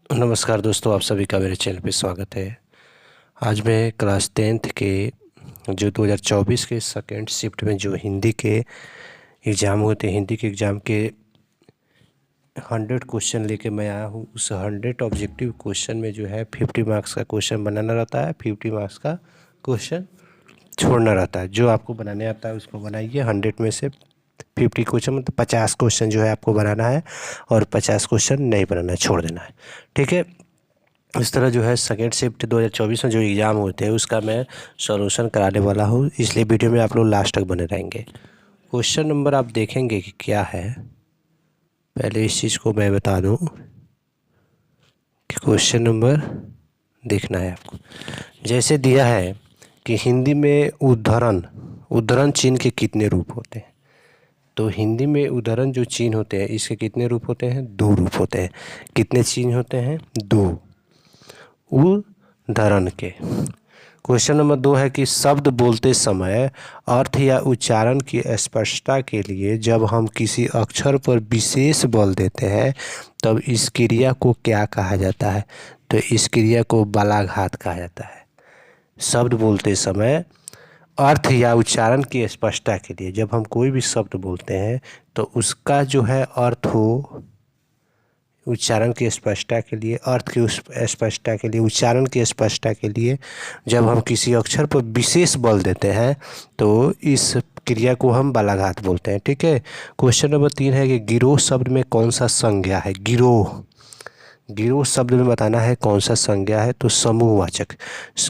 नमस्कार दोस्तों, आप सभी का मेरे चैनल पे स्वागत है। आज मैं क्लास 10th के जो 2024 के सेकेंड शिफ्ट में जो हिंदी के एग्ज़ाम होते हैं, हिंदी के एग्ज़ाम के 100 क्वेश्चन लेके मैं आया हूँ। उस 100 ऑब्जेक्टिव क्वेश्चन में जो है 50 मार्क्स का क्वेश्चन बनाना रहता है, 50 मार्क्स का क्वेश्चन छोड़ना रहता है। जो आपको बनाने आता है उसको बनाइए। 100 में से 50 क्वेश्चन मतलब 50 क्वेश्चन जो है आपको बनाना है और 50 क्वेश्चन नहीं बनाना है, छोड़ देना है। ठीक है। इस तरह जो है सेकेंड शिफ्ट 2024 में जो एग्ज़ाम होते हैं उसका मैं सॉल्यूशन कराने वाला हूँ, इसलिए वीडियो में आप लोग लास्ट तक बने रहेंगे। क्वेश्चन नंबर आप देखेंगे कि क्या है। पहले इस चीज़ को मैं बता दूँ कि क्वेश्चन नंबर देखना है आपको। जैसे दिया है कि हिंदी में उद्धरण चिन्ह के कितने रूप होते हैं। तो हिंदी में उद्धरण जो चिन्ह होते हैं इसके कितने रूप होते हैं? 2 रूप होते हैं। कितने चिन्ह होते हैं? 2 उद्धरण के। क्वेश्चन नंबर 2 है कि शब्द बोलते समय अर्थ या उच्चारण की स्पष्टता के लिए जब हम किसी अक्षर पर विशेष बल देते हैं तब इस क्रिया को क्या कहा जाता है? तो इस क्रिया को बलाघात कहा जाता है। शब्द बोलते समय अर्थ या उच्चारण की स्पष्टता के लिए जब हम कोई भी शब्द बोलते हैं तो उसका जो है अर्थ हो, उच्चारण की स्पष्टता के लिए, अर्थ की स्पष्टता के लिए, उच्चारण की स्पष्टता के लिए जब हम किसी अक्षर पर विशेष बल देते हैं तो इस क्रिया को हम बलाघात बोलते हैं। ठीक है। क्वेश्चन नंबर 3 है कि गिरोह शब्द में कौन सा संज्ञा है? गिरोह शब्द में बताना है कौन सा संज्ञा है। तो समूहवाचक।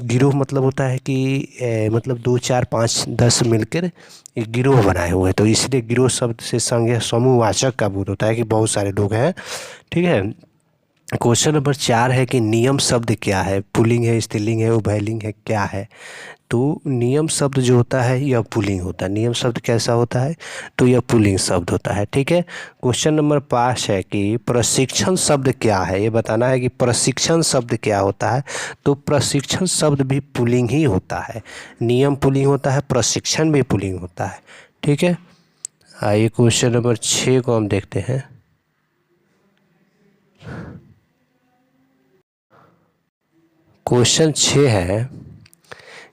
गिरोह मतलब होता है कि मतलब 2 4 5 10 मिलकर एक गिरोह बनाए हुए हैं, तो इसलिए गिरोह शब्द से संज्ञा समूहवाचक का बोध होता है कि बहुत सारे लोग हैं। ठीक है। क्वेश्चन नंबर 4 है कि नियम शब्द क्या है? पुल्लिंग है, स्त्रीलिंग है, उभयलिंग है, क्या है? तो नियम शब्द जो होता है यह पुल्लिंग होता है। नियम शब्द कैसा होता है? तो यह पुल्लिंग शब्द होता है। ठीक है। क्वेश्चन नंबर 5 है कि प्रशिक्षण शब्द क्या है? ये बताना है कि प्रशिक्षण शब्द क्या होता है। तो प्रशिक्षण शब्द भी पुल्लिंग ही होता है। नियम पुल्लिंग होता है, प्रशिक्षण भी पुल्लिंग होता है। ठीक है। आइए क्वेश्चन नंबर 6 को हम देखते हैं। क्वेश्चन 6 है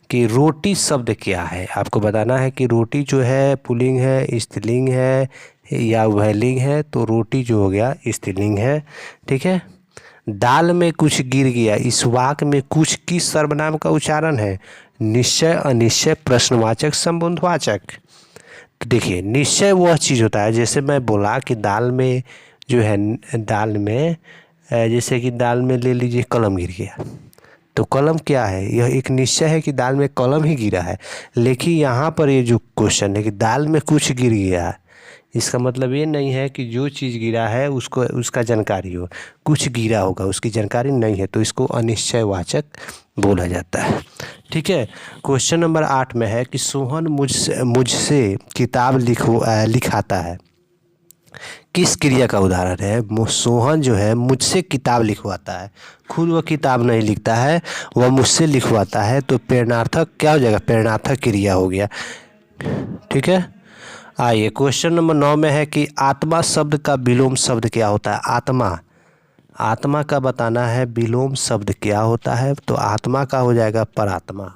कि रोटी शब्द क्या है? आपको बताना है कि रोटी जो है पुल्लिंग है, स्त्रीलिंग है या उभयलिंग है। तो रोटी जो हो गया स्त्रीलिंग है। ठीक है। दाल में कुछ गिर गया, इस वाक्य में कुछ किस सर्वनाम का उच्चारण है? निश्चय, अनिश्चय, प्रश्नवाचक, संबंधवाचक। तो देखिए, निश्चय वह चीज़ होता है, जैसे मैं बोला कि दाल में जो है, दाल में जैसे कि दाल में ले लीजिए कलम गिर गया, तो कलम क्या है? यह एक निश्चय है कि दाल में कलम ही गिरा है। लेकिन यहाँ पर ये जो क्वेश्चन है कि दाल में कुछ गिर गया, इसका मतलब ये नहीं है कि जो चीज़ गिरा है उसको उसका जानकारी हो। कुछ गिरा होगा, उसकी जानकारी नहीं है, तो इसको अनिश्चयवाचक बोला जाता है। ठीक है। क्वेश्चन नंबर 8 में है कि सोहन मुझसे किताब लिखाता है। किस क्रिया का उदाहरण है? सोहन जो है मुझसे किताब लिखवाता है, खुद वह किताब नहीं लिखता है, वह मुझसे लिखवाता है। तो प्रेरणार्थक क्या हो जाएगा? प्रेरणार्थक क्रिया हो गया। ठीक है। आइए क्वेश्चन नंबर 9 में है कि आत्मा शब्द का विलोम शब्द क्या होता है? आत्मा का बताना है विलोम शब्द क्या होता है। तो आत्मा का हो जाएगा परात्मा,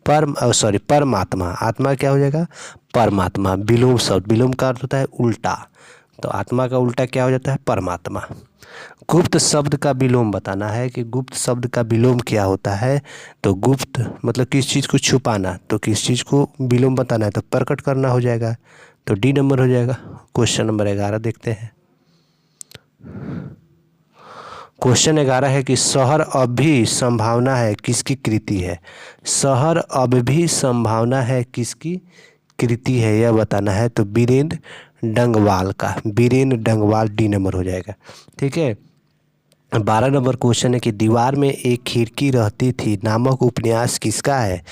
परमात्मा। आत्मा क्या हो जाएगा? परमात्मा। विलोम शब्द, विलोम का अर्थ होता है उल्टा, तो आत्मा का उल्टा क्या हो जाता है? परमात्मा। गुप्त शब्द का विलोम बताना है कि गुप्त शब्द का विलोम क्या होता है। तो गुप्त मतलब किस चीज़ को छुपाना, तो किस चीज़ को विलोम बताना है तो प्रकट करना हो जाएगा। तो डी नंबर हो जाएगा। क्वेश्चन नंबर 11 देखते हैं। क्वेश्चन 11 है कि शहर अब भी संभावना है किसकी कृति है? शहर अब भी संभावना है किसकी कृति है, यह बताना है। तो वीरेंद्र डंगवाल का, वीरेंद्र डंगवाल, डी नंबर हो जाएगा। ठीक है। 12 नंबर क्वेश्चन है कि दीवार में एक खिड़की रहती थी नामक उपन्यास किसका है?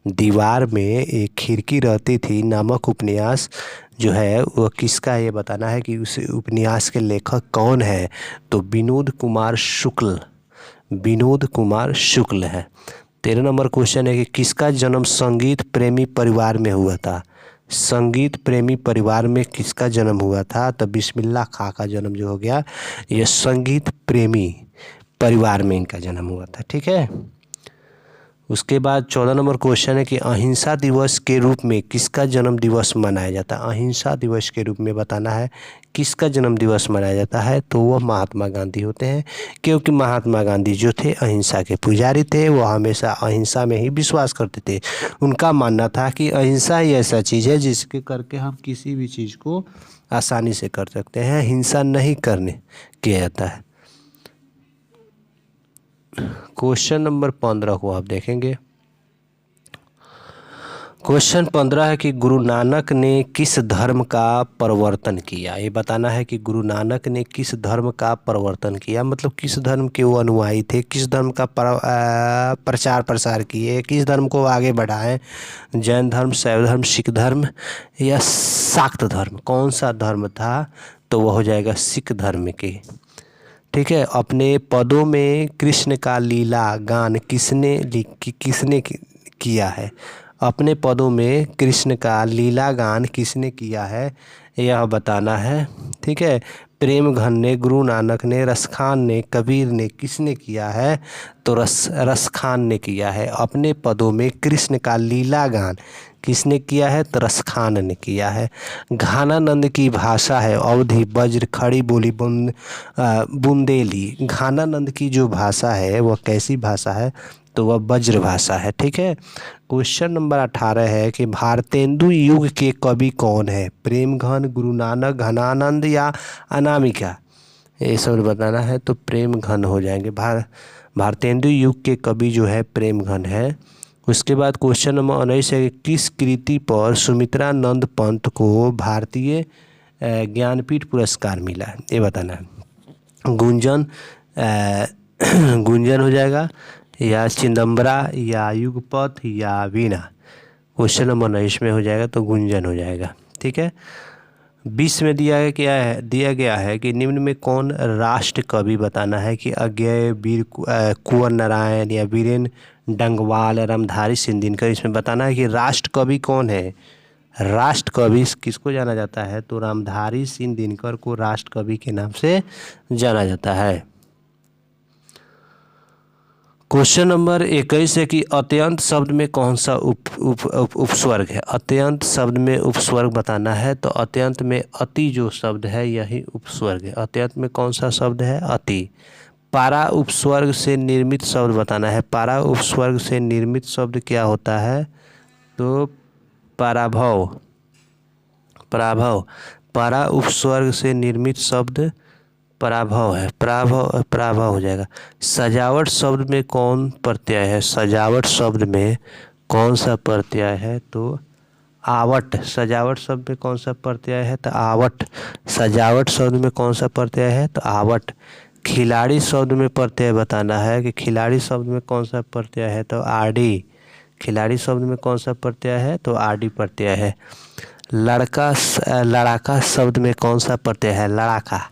दीवार में एक खिड़की रहती थी नामक उपन्यास जो है वह किसका है, ये बताना है कि उस उपन्यास के लेखक कौन है। तो विनोद कुमार शुक्ल है। 13 नंबर क्वेश्चन है कि किसका जन्म संगीत प्रेमी परिवार में हुआ था? संगीत प्रेमी परिवार में किसका जन्म हुआ था? तो बिस्मिल्लाह खां का जन्म जो हो गया, ये संगीत प्रेमी परिवार में इनका जन्म हुआ था। ठीक है। उसके बाद 14 नंबर क्वेश्चन है कि अहिंसा दिवस के रूप में किसका जन्म दिवस मनाया जाता है? अहिंसा दिवस के रूप में बताना है किसका जन्म दिवस मनाया जाता है, तो वह महात्मा गांधी होते हैं, क्योंकि महात्मा गांधी जो थे अहिंसा के पुजारी थे, वो हमेशा अहिंसा में ही विश्वास करते थे। उनका मानना था कि अहिंसा ही ऐसा चीज़ है जिसके करके हम किसी भी चीज़ को आसानी से कर सकते हैं, हिंसा नहीं करने किया जाता है। क्वेश्चन नंबर 15 को आप देखेंगे। क्वेश्चन 15 है कि गुरु नानक ने किस धर्म का प्रवर्तन किया? ये बताना है कि गुरु नानक ने किस धर्म का प्रवर्तन किया, मतलब किस धर्म के वो अनुयायी थे, किस धर्म का प्रचार प्रसार किए, किस धर्म को आगे बढ़ाएं, जैन धर्म, शैव धर्म, सिख धर्म या शाक्त धर्म, कौन सा धर्म था? तो वह हो जाएगा सिख धर्म की। ठीक है। अपने पदों में कृष्ण का लीला गान किसने किया है? अपने पदों में कृष्ण का लीला गान किसने किया है, यह बताना है। ठीक है। प्रेम घन ने, गुरु नानक ने, रसखान ने, कबीर ने, किसने किया है? तो रसखान ने किया है। अपने पदों में कृष्ण का लीला गान किसने किया है? तो रसखान ने किया है। घानानंद की भाषा है अवधी, ब्रज, खड़ी बोली, बुंदेली। घानानंद की जो भाषा है वह कैसी भाषा है? तो वह ब्रज भाषा है। ठीक है। क्वेश्चन नंबर 18 है कि भारतेंदु युग के कवि कौन है? प्रेम घन, गुरु नानक, घनानंद या अनामिका? ये सब बताना है, तो प्रेम घन हो जाएंगे। भारतेंदु युग के कवि जो है प्रेम घन है। उसके बाद क्वेश्चन नंबर 19 है कि किस कृति पर सुमित्रा नंद पंत को भारतीय ज्ञानपीठ पुरस्कार मिला? ये बताना है। गुंजन गुंजन हो जाएगा, या चिदम्बरा, या युगपथ, या वीणा। क्वेश्चन नंबर 19 में हो जाएगा तो गुंजन हो जाएगा। ठीक है। 20 में दिया गया है कि निम्न में कौन राष्ट्र कवि? बताना है कि अज्ञेय, वीर कुंवर नारायण या वीरेंद्र डंगवाल, रामधारी सिंह दिनकर। इसमें बताना है कि राष्ट्र कवि कौन है। राष्ट्र कवि किसको जाना जाता है? तो रामधारी सिंह दिनकर को राष्ट्र कवि के नाम से जाना जाता है। क्वेश्चन नंबर 21 है कि अत्यंत शब्द में कौन सा उपस्वर्ग है? अत्यंत शब्द में उपस्वर्ग बताना है, तो अत्यंत में अति जो शब्द है यही उपस्वर्ग है। अत्यंत में कौन सा शब्द है? अति। पारा उपस्वर्ग से निर्मित शब्द बताना है। पारा उपस्वर्ग से निर्मित शब्द क्या होता है? तो पराभव। पारा उपस्वर्ग से निर्मित शब्द पराभव है। पराभव हो जाएगा। सजावट शब्द में कौन प्रत्यय है? सजावट शब्द में कौन सा प्रत्यय है? तो आवट। सजावट शब्द में कौन सा प्रत्यय है? तो आवट। सजावट शब्द में कौन सा प्रत्यय है? तो आवट। खिलाड़ी शब्द में प्रत्यय बताना है कि खिलाड़ी शब्द में कौन सा प्रत्यय है? तो आरडी। खिलाड़ी शब्द में कौन सा प्रत्यय है? तो आरडी प्रत्यय है। लड़ाका शब्द में कौन सा प्रत्यय है? लड़ाका।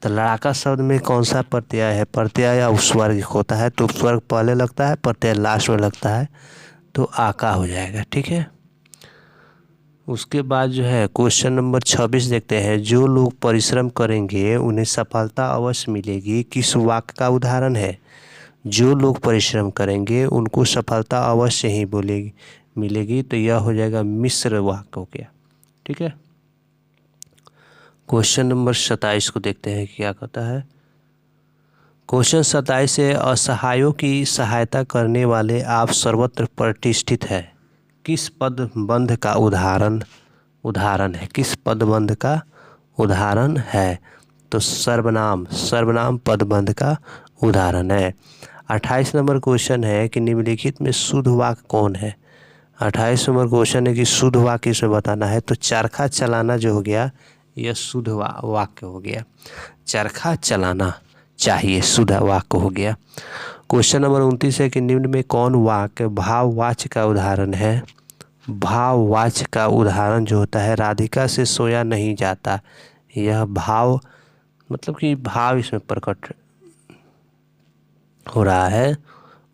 तो लड़ाका शब्द में कौन सा प्रत्यय है? प्रत्यय या उपस्वर्ग होता है, तो उपस्वर्ग पहले लगता है, प्रत्यय लास्ट में लगता है, तो आका हो जाएगा। ठीक है। उसके बाद जो है क्वेश्चन नंबर 26 देखते हैं। जो लोग परिश्रम करेंगे उन्हें सफलता अवश्य मिलेगी, किस वाक्य का उदाहरण है? जो लोग परिश्रम करेंगे उनको सफलता अवश्य ही मिलेगी, तो यह हो जाएगा मिश्र वाक्य हो गया। ठीक है। क्वेश्चन नंबर 27 को देखते हैं क्या कहता है। क्वेश्चन 27 है असहायों की सहायता करने वाले आप सर्वत्र प्रतिष्ठित है, किस पदबंध का उदाहरण है? किस पदबंध का उदाहरण है? तो सर्वनाम पदबंध का उदाहरण है। 28 नंबर क्वेश्चन है कि निम्नलिखित में शुद्ध वाक्य कौन है? 28 नंबर क्वेश्चन है कि शुद्ध वाक्य इसमें बताना है, तो चरखा चलाना जो हो गया यह शुद्ध वाक्य हो गया। चरखा चलाना चाहिए, शुद्ध वाक्य हो गया। क्वेश्चन नंबर 29 है कि निम्न में कौन वाक्य भाववाच्य का उदाहरण है? भाववाच्य का उदाहरण जो होता है राधिका से सोया नहीं जाता, यह भाव मतलब कि भाव इसमें प्रकट हो रहा है।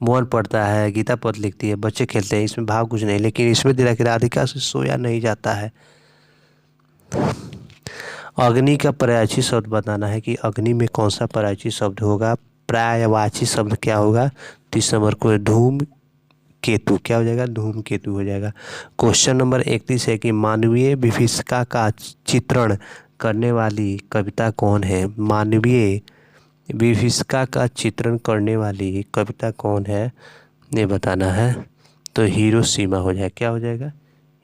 मोहन पढ़ता है, गीता पद लिखती है, बच्चे खेलते हैं, इसमें भाव कुछ नहीं। लेकिन इसमें दिला कि राधिका से सोया नहीं जाता है। अग्नि का पर्यायवाची शब्द बताना है कि अग्नि में कौन सा पर्यायवाची शब्द होगा। पर्यायवाची शब्द क्या होगा। 30 नंबर को धूम केतु क्या हो जाएगा, धूम केतु हो जाएगा। क्वेश्चन नंबर 31 है कि मानवीय विभीषिका का चित्रण करने वाली कविता कौन है। मानवीय विभीषिका का चित्रण करने वाली कविता कौन है, ये बताना है। तो हिरोशिमा हो जाएगा। क्या हो जाएगा,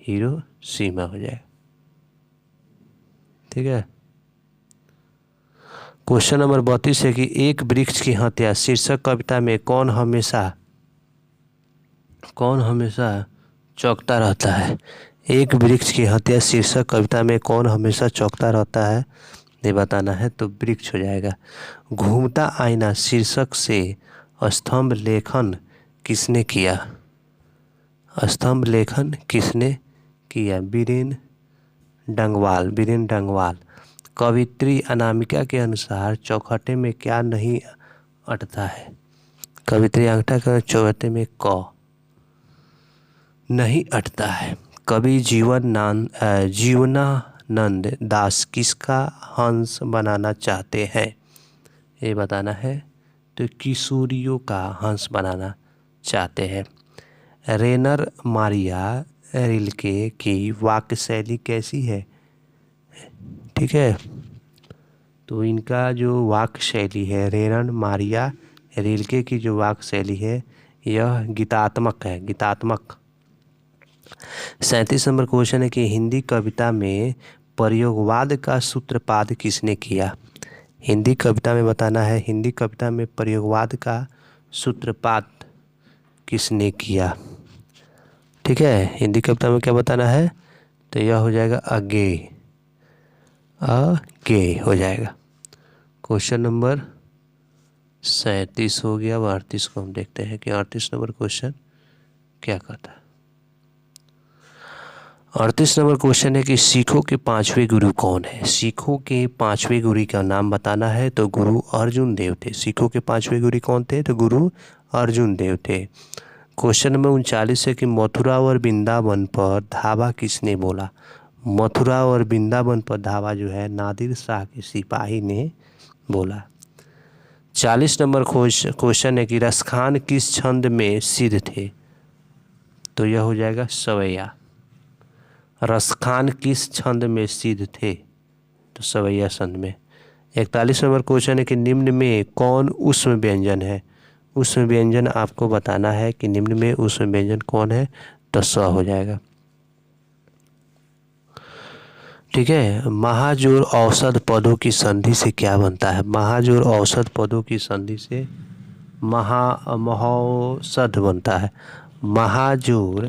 हिरोशिमा हो जाएगा। ठीक है। क्वेश्चन नंबर 32 है कि एक वृक्ष की हत्या शीर्षक कविता में कौन हमेशा चौंकता रहता है। एक वृक्ष की हत्या शीर्षक कविता में कौन हमेशा चौंकता रहता है, ये बताना है। तो वृक्ष हो जाएगा। घूमता आईना शीर्षक से स्तंभ लेखन किसने किया। स्तंभ लेखन किसने किया, वीरेन डंगवाल। कवित्री अनामिका के अनुसार चौखटे में क्या नहीं अटता है। कवित्री अनामिका के चौखटे में क नहीं अटता है। कवि जीवनानंद दास किसका हंस बनाना चाहते हैं, ये बताना है। तो किशोरियों का हंस बनाना चाहते हैं। रेनर मारिया रिल्के की वाक्य शैली कैसी है। ठीक है। तो इनका जो वाक्य शैली है, रेनर मारिया रिल्के की जो वाक्य शैली है, यह गीतात्मक है, गीतात्मक। 37 नंबर क्वेश्चन है कि हिंदी कविता में प्रयोगवाद का सूत्रपात किसने किया। हिंदी कविता में बताना है, हिंदी कविता में प्रयोगवाद का सूत्रपात किसने किया। ठीक है। हिंदी कविता में क्या बताना है, तो यह हो जाएगा अगे हो जाएगा। क्वेश्चन नंबर 37 हो गया। अब 38 को हम देखते हैं कि 38 नंबर क्वेश्चन क्या कहता है। 38 नंबर क्वेश्चन है कि सिखों के 5वें गुरु कौन है। सिखों के 5वें गुरु का नाम बताना है। तो गुरु अर्जुन देव थे। सिखों के 5वें गुरु कौन थे, तो गुरु अर्जुन देव थे। क्वेश्चन नंबर 39 है कि मथुरा और वृंदावन पर धावा किसने बोला। मथुरा और वृंदावन पर धावा जो है नादिर शाह के सिपाही ने बोला। 40 नंबर क्वेश्चन है कि रसखान किस छंद में सिद्ध थे। तो यह हो जाएगा सवैया। रसखान किस छंद में सिद्ध थे, तो सवैया छंद में। 41 नंबर क्वेश्चन है कि निम्न में कौन ऊष्म व्यंजन है। ऊष्म व्यंजन आपको बताना है कि निम्न में ऊष्म व्यंजन कौन है, तो स हो जाएगा। ठीक है। महाजोड़ औसत पदों की संधि से क्या बनता है। महाजोड़ औसत पदों की संधि से महौषध बनता है। महाजोड़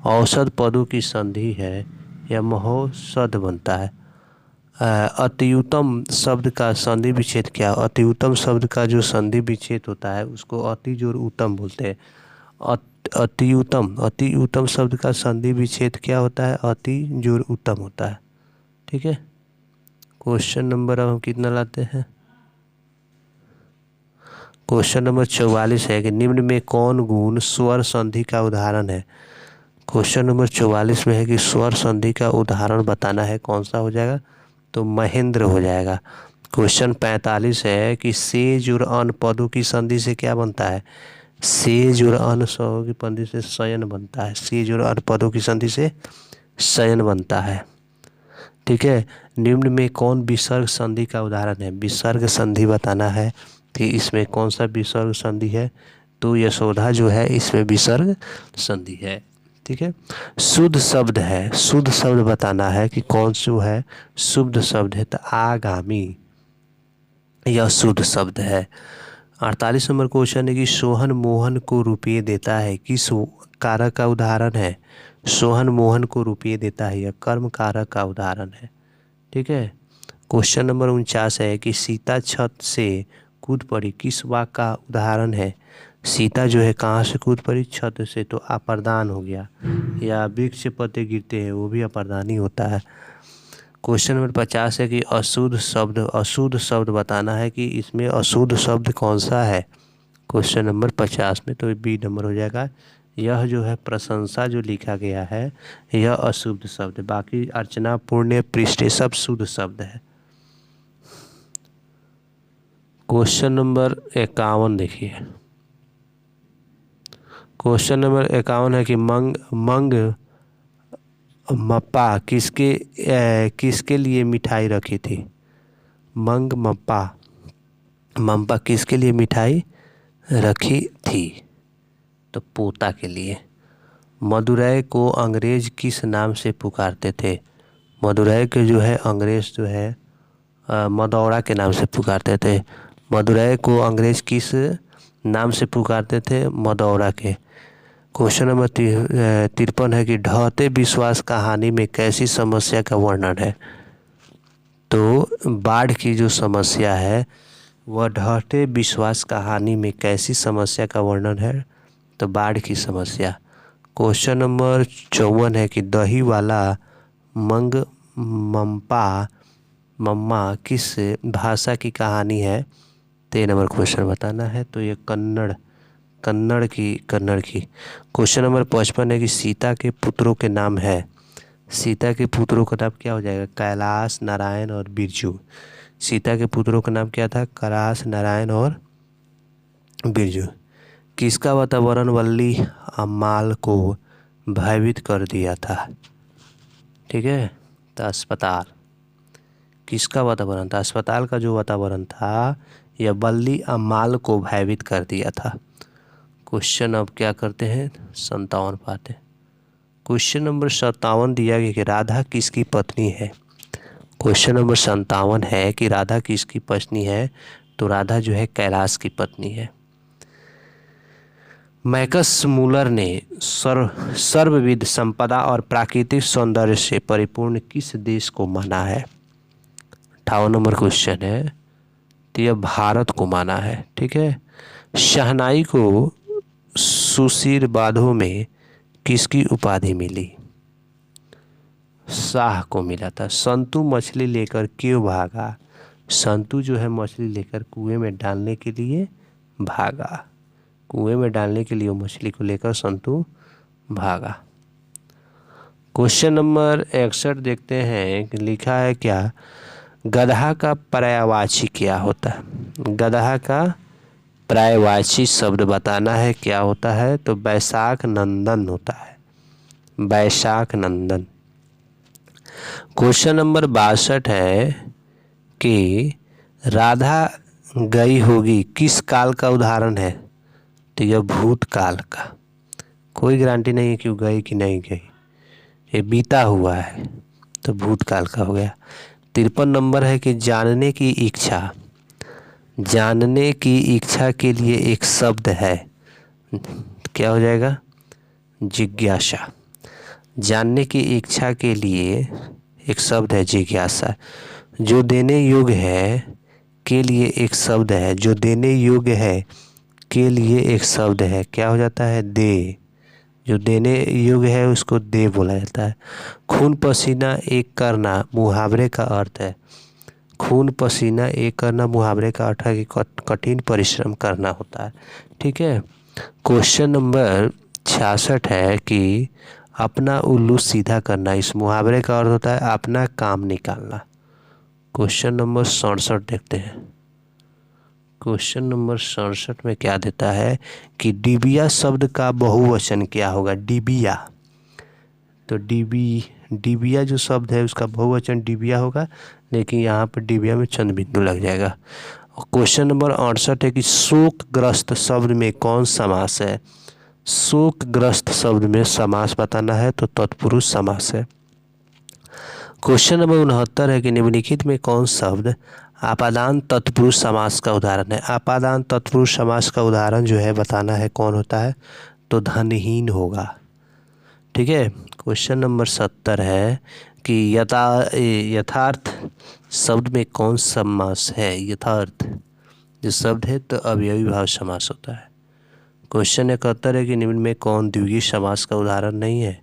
औसत पदों की संधि है या महौषध बनता है। अतिउत्तम शब्द का संधि विच्छेद क्या। अतिउत्तम शब्द का जो संधि विच्छेद होता है उसको अति जोड़ उत्तम बोलते हैं। अतिउत्तम शब्द का संधि विच्छेद क्या होता है, अति जोड़ उत्तम होता है। ठीक है। क्वेश्चन नंबर अब हम कितना लाते हैं, क्वेश्चन नंबर 44 है कि निम्न में कौन गुण स्वर संधि का उदाहरण है। क्वेश्चन नंबर 44 में है कि स्वर संधि का उदाहरण बताना है। कौन सा हो जाएगा, तो महेंद्र हो जाएगा। क्वेश्चन 45 है कि सेज और अन पदों की संधि से क्या बनता है। सेज और अन पदों की संधि से शयन बनता है। सेज और अन पदों की संधि से शयन बनता है। ठीक है। निम्न में कौन विसर्ग संधि का उदाहरण है। विसर्ग संधि बताना है कि इसमें कौन सा विसर्ग संधि है, तो यशोदा जो है इसमें विसर्ग संधि है। ठीक है। शुद्ध शब्द है, शुद्ध शब्द बताना है कि कौन सा है शुद्ध शब्द है, तो आगामी यह शुद्ध शब्द है। 48 नंबर क्वेश्चन है कि सोहन मोहन को रुपये देता है, किस कारक का उदाहरण है। सोहन मोहन को रुपये देता है, यह कर्म कारक का उदाहरण है। ठीक है। क्वेश्चन नंबर 49 है कि सीता छत से कूद पड़ी, किस वाक्य का उदाहरण है। सीता जो है कहाँ से कूद पड़ी, छत से, तो अप्रदान हो गया। या वृक्ष से पत्ते गिरते हैं वो भी अप्रदान ही होता है। क्वेश्चन नंबर 50 है कि अशुद्ध शब्द बताना है कि इसमें अशुद्ध शब्द कौन सा है। क्वेश्चन नंबर 50 में, तो बी नंबर हो जाएगा। यह जो है प्रशंसा जो लिखा गया है यह अशुद्ध शब्द है, बाकी अर्चना, पुण्य, पृष्ठ सब शुद्ध शब्द है। क्वेश्चन नंबर 51 देखिए। क्वेश्चन नंबर 51 है कि मंग मप्पा किसके लिए मिठाई रखी थी। मंग मप्पा किसके लिए मिठाई रखी थी, तो पोता के लिए। मदुरै को अंग्रेज किस नाम से पुकारते थे। मदुरै के जो है अंग्रेज जो है मदौरा के नाम से पुकारते थे। मदुरै को अंग्रेज किस नाम से पुकारते थे, मदौरा के। क्वेश्चन नंबर 53 है कि ढहते विश्वास कहानी में कैसी समस्या का वर्णन है। तो बाढ़ की जो समस्या है वह ढहते विश्वास कहानी में कैसी समस्या का वर्णन है, तो बाढ़ की समस्या। क्वेश्चन नंबर 54 है कि दही वाला मंग मम्मा किस भाषा की कहानी है, 3 नंबर क्वेश्चन बताना है। तो ये कन्नड़ की। क्वेश्चन नंबर 55 है कि सीता के पुत्रों के नाम है। सीता के पुत्रों का नाम क्या हो जाएगा, कैलाश, नारायण और बिरजू। सीता के पुत्रों का नाम क्या था, कैलाश, नारायण और बिरजू। किसका वातावरण वल्ली अम्माल को भयभीत कर दिया था, ठीक है, तो अस्पताल। किसका वातावरण था, अस्पताल का जो वातावरण था यह वल्ली अम्माल को भयभीत कर दिया था। क्वेश्चन अब क्या करते हैं, 57 पाते। क्वेश्चन नंबर 57 दिया गया कि राधा किसकी पत्नी है। क्वेश्चन नंबर 57 है कि राधा किसकी पत्नी है, तो राधा जो है कैलाश की पत्नी है। मैकस मूलर ने सर्वविध संपदा और प्राकृतिक सौंदर्य से परिपूर्ण किस देश को माना है। 58 नंबर क्वेश्चन है, तो यह भारत को माना है, ठीक है। शहनाई को सुशीरबाधों में किसकी उपाधि मिली, शाह को मिला था। संतु मछली लेकर क्यों भागा, संतु जो है मछली लेकर कुएं में डालने के लिए भागा। कुएं में डालने के लिए मछली को लेकर संतु भागा। क्वेश्चन नंबर 61 देखते हैं कि लिखा है क्या, गधा का पर्यायवाची क्या होता है। गधा का पर्यायवाची शब्द बताना है, क्या होता है, तो बैशाख नंदन होता है, बैशाख नंदन। क्वेश्चन नंबर 62 है कि राधा गई होगी किस काल का उदाहरण है, तो यह भूतकाल का। कोई गारंटी नहीं है कि वो गई कि नहीं गई, ये बीता हुआ है, तो भूतकाल का हो गया। 53 नंबर है कि जानने की इच्छा के लिए एक शब्द है, क्या हो जाएगा, जिज्ञासा। जानने की इच्छा के लिए एक शब्द है जिज्ञासा। जो देने योग्य है के लिए एक शब्द है, जो देने योग्य है के लिए एक शब्द है, क्या हो जाता है, दे। जो देने योग्य है उसको दे बोला जाता है। खून पसीना एक करना मुहावरे का अर्थ है। खून पसीना एक करना मुहावरे का अर्थ है कि कठिन परिश्रम करना होता है, ठीक है। क्वेश्चन नंबर 66 है कि अपना उल्लू सीधा करना, इस मुहावरे का अर्थ होता है अपना काम निकालना। क्वेश्चन नंबर 67 देखते हैं। क्वेश्चन नंबर 67 में क्या देता है कि डिबिया शब्द का बहुवचन क्या होगा, डिबिया। तो डिबिया जो शब्द है उसका बहुवचन डिबिया होगा, लेकिन यहाँ पर डिबिया में चंद बिंदु लग जाएगा। क्वेश्चन नंबर 68 है कि शोकग्रस्त शब्द में कौन समास है। शोकग्रस्त शब्द में समास बताना है, तो तत्पुरुष समास है। क्वेश्चन नंबर 69 है कि निम्नलिखित में कौन शब्द आपादान तत्पुरुष समास का उदाहरण है। आपादान तत्पुरुष समास का उदाहरण जो है बताना है कौन होता है, तो धनहीन होगा, ठीक है। क्वेश्चन नंबर 70 है कि यथार्थ शब्द में कौन समास है। यथार्थ जो शब्द है तो अवयवी भाव समास होता है। क्वेश्चन 71 है कि निम्न में कौन द्विगुणी समास का उदाहरण नहीं है।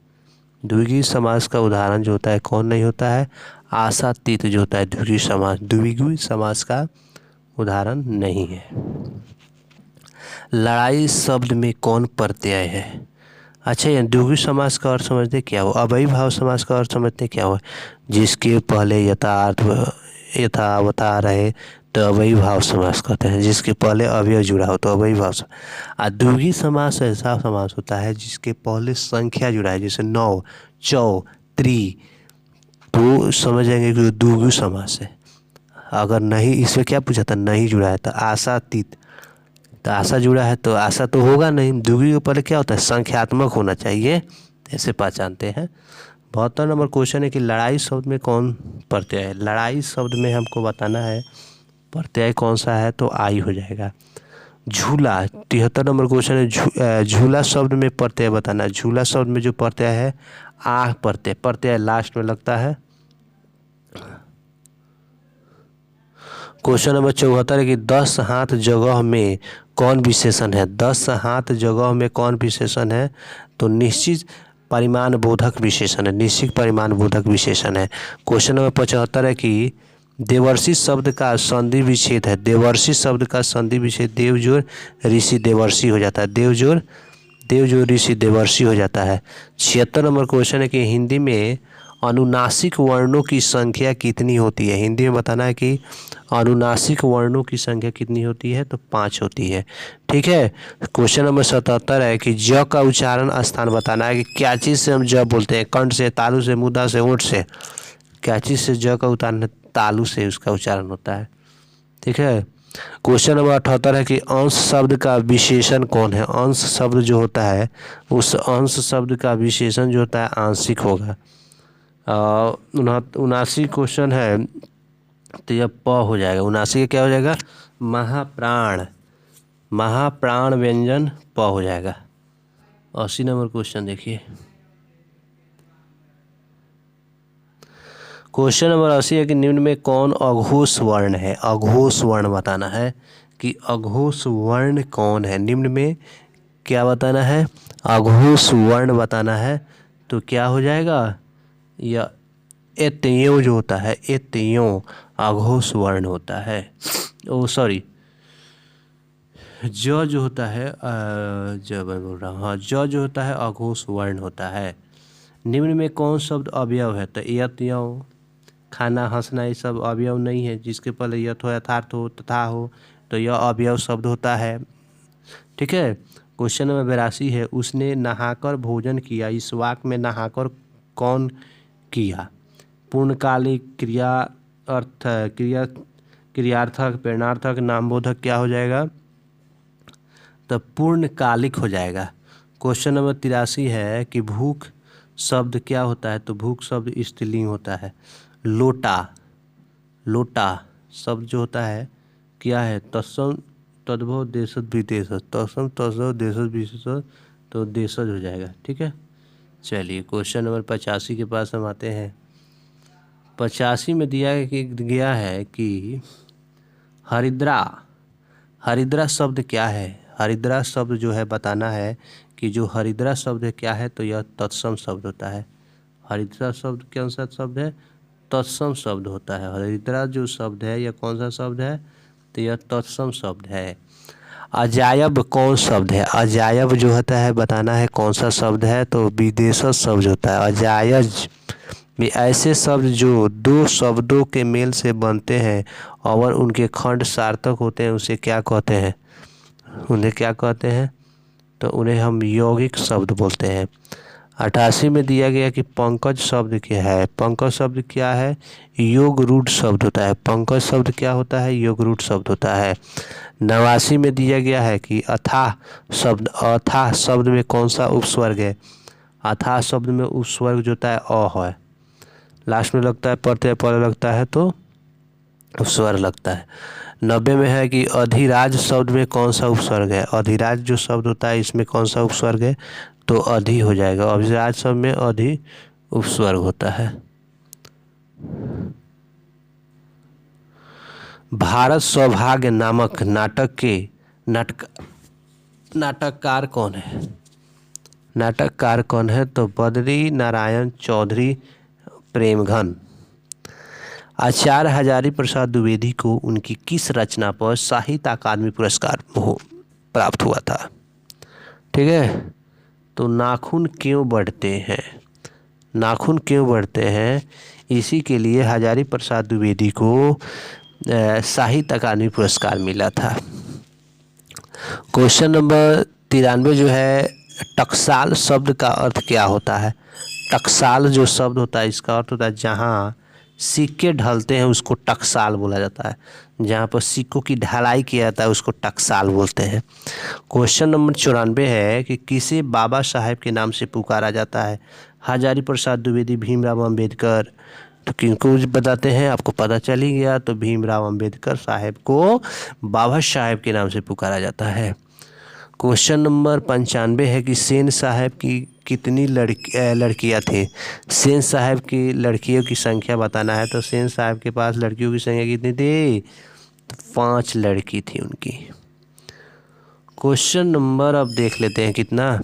द्विगुणी समास का उदाहरण जो होता है कौन नहीं होता है, आशातीत जो होता है द्विगुणी समास का उदाहरण नहीं है। लड़ाई शब्द में कौन प्रत्यय है? अच्छा, ये द्विगु समास का अर्थ समझते क्या हो? अव्ययी भाव समास का अर्थ समझते क्या हो? जिसके पहले यथावता रहे तो अव्ययी भाव समास कहते हैं। जिसके पहले अवयव जुड़ा हो तो अव्ययी भाव समास। द्विगु समास ऐसा समास होता है जिसके पहले संख्या जुड़ा है, जैसे 9, 4, 3, तो समझेंगे कि द्विगु समास है। अगर नहीं, इसमें क्या पूछा था, नहीं जुड़ा है तो आशा तीत, तो आशा जुड़ा है तो आशा तो होगा नहीं। द्विगु के पहले क्या होता है, संख्यात्मक होना चाहिए, ऐसे पहचानते हैं। 72 नंबर क्वेश्चन है कि लड़ाई शब्द में कौन प्रत्यय है? लड़ाई शब्द में हमको बताना है प्रत्यय कौन सा है, तो आई हो जाएगा। झूला, 73 नंबर क्वेश्चन है झूला शब्द में प्रत्यय बताना है। झूला शब्द में जो प्रत्यय है आ प्रत्यय लास्ट में लगता है। क्वेश्चन नंबर 74 है कि 10 हाथ जगह में कौन विशेषण है? 10 हाथ जगह में कौन विशेषण है? तो निश्चित परिमाण बोधक विशेषण है। निश्चित परिमाण बोधक विशेषण है। क्वेश्चन नंबर 75 है कि देवर्षि शब्द का संधि विच्छेद है। देवर्षि शब्द का संधि विच्छेद देवजोर ऋषि देवर्षि हो जाता है। देवजोर ऋषि देवर्षि हो जाता है। 76 नंबर क्वेश्चन है कि हिंदी में अनुनासिक वर्णों की संख्या कितनी होती है? हिंदी में बताना है कि अनुनासिक वर्णों की संख्या कितनी होती है, तो 5 होती है। ठीक है। क्वेश्चन नंबर 77 है कि ज का उच्चारण स्थान बताना है कि क्या चीज़ से हम ज बोलते हैं? कंठ से, तालु से, मुदा से, ओंठ से? क्या चीज़ से ज का उच्चारण? तालु से उसका उच्चारण होता है। ठीक है। क्वेश्चन नंबर 78 है कि अंश शब्द का विशेषण कौन है? अंश शब्द जो होता है उस अंश शब्द का विशेषण जो होता है आंशिक होगा। 79 क्वेश्चन है तो यह प हो जाएगा। 79 क्या हो जाएगा? महाप्राण। महाप्राण व्यंजन प हो जाएगा। 80 नंबर क्वेश्चन देखिए। क्वेश्चन नंबर 80 है कि निम्न में कौन अघोष वर्ण है? अघोष वर्ण बताना है कि अघोष वर्ण कौन है। निम्न में क्या बताना है? अघोष वर्ण बताना है। तो क्या हो जाएगा? या एत्यों जो होता है, एत्यों अघोष वर्ण होता है। ओ सॉरी, ज जो होता है जब मैं बोल रहा हूँ, हाँ, ज जो होता है अघोष वर्ण होता है। निम्न में कौन शब्द अवयव है? तो यत्यों, खाना, हंसना, ये सब अवयव नहीं है। जिसके पहले यथ हो, यथार्थ हो, तथा हो तो यह अवयव शब्द होता है। ठीक है। क्वेश्चन नंबर 82 है उसने नहाकर भोजन किया। इस वाक्य में नहाकर कौन किया? पूर्णकालिक, क्रिया, अर्थ, क्रियार्थक, प्रेरणार्थक, नामबोधक क्या हो जाएगा? तो पूर्णकालिक हो जाएगा। क्वेश्चन नंबर 83 है कि भूख शब्द क्या होता है? तो भूख शब्द स्त्रीलिंग होता है। लोटा, लोटा शब्द जो होता है क्या है? तत्सम तद्भव देशज विदेशज, तत्सम तद्भव देशज विदेशज, तो देशज हो जाएगा। ठीक है। चलिए क्वेश्चन नंबर 85 के पास हम आते हैं। 85 में दिया गया है कि हरिद्रा, हरिद्रा शब्द क्या है? हरिद्रा शब्द जो है बताना है कि जो हरिद्रा शब्द है क्या है? तो यह तत्सम शब्द होता है। हरिद्रा शब्द कौन सा शब्द है? तत्सम शब्द होता है। हरिद्रा जो शब्द है यह कौन सा शब्द है? तो यह तत्सम शब्द है। अजायब कौन शब्द है? अजायब जो होता है बताना है कौन सा शब्द है? तो विदेशज शब्द होता है। अजायज में ऐसे शब्द जो दो शब्दों के मेल से बनते हैं और उनके खंड सार्थक होते हैं उसे क्या कहते हैं? उन्हें क्या कहते हैं? तो उन्हें हम यौगिक शब्द बोलते हैं। 88 में दिया गया कि पंकज शब्द क्या है? पंकज शब्द क्या है? योग रूढ़ शब्द होता है। पंकज शब्द क्या होता है? योग रूढ़ शब्द होता है। 89 में दिया गया है कि अथाह शब्द, अथाह शब्द में कौन सा उपस्वर्ग है? अथाह शब्द में उपस्वर्ग जो होता है अ है। लास्ट में लगता है, प्रत्यय पहले लगता है तो उपस्वर्ग लगता है। 90 में है कि अधिराज शब्द में कौन सा उपस्वर्ग है? अधिराज जो शब्द होता है इसमें कौन सा उपस्वर्ग है? तो अधि हो जाएगा। अधिराज शब्द में अधि उपस्वर्ग होता है। भारत सौभाग्य नामक नाटक के नाटककार कौन है? नाटककार कौन है? तो बद्री नारायण चौधरी प्रेमघन। आचार्य हजारी प्रसाद द्विवेदी को उनकी किस रचना पर साहित्य अकादमी पुरस्कार प्राप्त हुआ था। ठीक है, तो नाखून क्यों बढ़ते हैं, नाखून क्यों बढ़ते हैं, इसी के लिए हजारी प्रसाद द्विवेदी को साहित्य अकादमी पुरस्कार मिला था। क्वेश्चन नंबर 93 जो है, टकसाल शब्द का अर्थ क्या होता है। टकसाल जो शब्द होता है इसका अर्थ होता है जहाँ सिक्के ढलते हैं उसको टकसाल बोला जाता है, जहाँ पर सिक्कों की ढलाई किया जाता है उसको टकसाल बोलते हैं। क्वेश्चन नंबर 94 है कि किसे बाबा साहेब के नाम से पुकारा जाता है। हजारी प्रसाद द्विवेदी, भीमराव अंबेडकर, तो किनको बताते हैं आपको पता चल ही गया, तो भीमराव अंबेडकर साहेब को बाबा साहेब के नाम से पुकारा जाता है। क्वेश्चन नंबर 95 है कि सेन साहब की कितनी लड़कियां थी। सेन साहब की लड़कियों की संख्या बताना है, तो सेन साहब के पास लड़कियों की संख्या कितनी थी, तो 5 लड़की थी उनकी। क्वेश्चन नंबर अब देख लेते हैं कितना,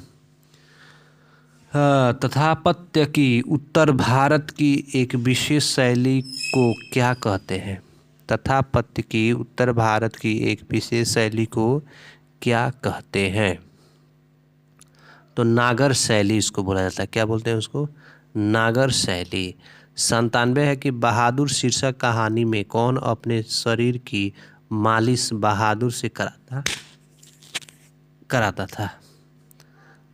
तथापत्य की उत्तर भारत की एक विशेष शैली को क्या कहते हैं। तथापत्य की उत्तर भारत की एक विशेष शैली को क्या कहते हैं, तो नागर शैली इसको बोला जाता है। क्या बोलते हैं उसको, नागर शैली। 97 है कि बहादुर शीर्षक कहानी में कौन अपने शरीर की मालिश बहादुर से कराता था।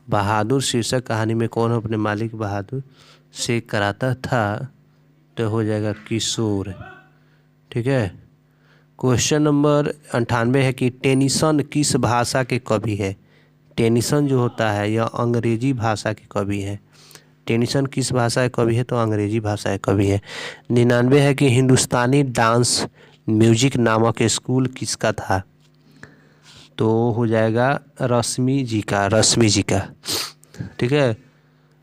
बहादुर शीर्षक कहानी में कौन अपने मालिक बहादुर से कराता था, तो हो जाएगा किशोर। ठीक है, क्वेश्चन नंबर 98 है कि टेनिसन किस भाषा के कवि है। टेनिसन जो होता है यह अंग्रेजी भाषा के कवि है। टेनिसन किस भाषा के कवि है, तो अंग्रेजी भाषा के कवि है। 99 है कि हिंदुस्तानी डांस म्यूजिक नामक स्कूल किसका था, तो हो जाएगा रश्मि जी का। ठीक है,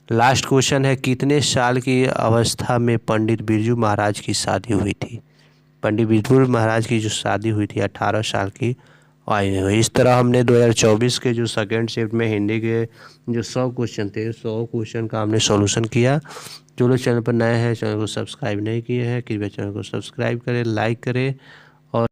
लास्ट क्वेश्चन है कितने साल की अवस्था में पंडित बिरजू महाराज की शादी हुई थी। पंडित बिरजू महाराज की जो शादी हुई थी 18 साल की आयु में। इस तरह हमने 2024 के जो सेकेंड शिफ्ट में हिंदी के जो 100 क्वेश्चन थे, 100 क्वेश्चन का हमने सॉल्यूशन किया। जो लोग चैनल पर नए हैं, चैनल को सब्सक्राइब नहीं किए हैं, कृपया चैनल को सब्सक्राइब करें, लाइक करें